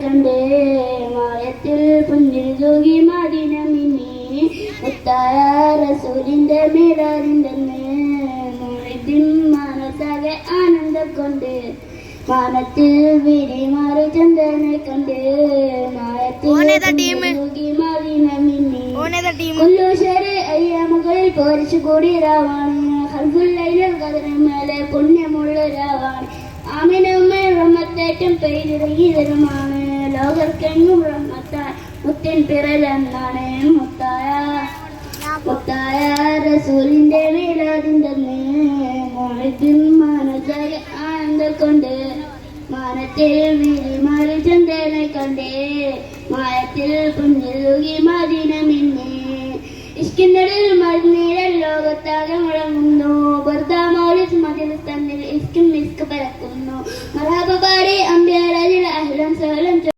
കണ്ട് മായത്തിൽ പുഞ്ചിരി തൂകി മദീന മിന്നി മുത്തായ റസൂലിന്റെ മിറാറിന്റെ മനസ്സാകെ ആനന്ദം കൊണ്ട് മാനത്തിൽ വിരിമാറി ചന്ദ്രനെ കണ്ട് അയ്യാമുകളിൽ പോരിച്ചു കൂടി രാവാണ് മേലെ പുണ്യമുള്ള രാവാണ് ആമിനുമ്മേ റഹ്മത്തേറ്റം പെയ്തിറങ്ങി തരുമാണ് ലോകർക്കെങ്ങും റഹ്മത്താൽ മുത്തിൻ പിറലെന്നാണ് മുത്തായ റസൂലിന്റെ മീലാദിന്റെ മനസ്സാകെ ആനന്ദം കൊണ്ട് മാനത്തിൽ വിരിമാറി ചന്ദ്രനെ കണ്ടേ മായത്തിൽ പുഞ്ചിരി മദീന മിന്നെ ഇഷ്കിന്നടിൽ മരുന്നീരൽ ലോകത്താകെ മുഴങ്ങുന്നു ബർദാമൗലിസ് മജിലിസ് തന്നിൽ ഇസ്കിൻ മിസ്ക് പരക്കുന്നു മർഹബ ബാരി അംബിയ രാജിൽ അഹ്ലൻ സഹലൻ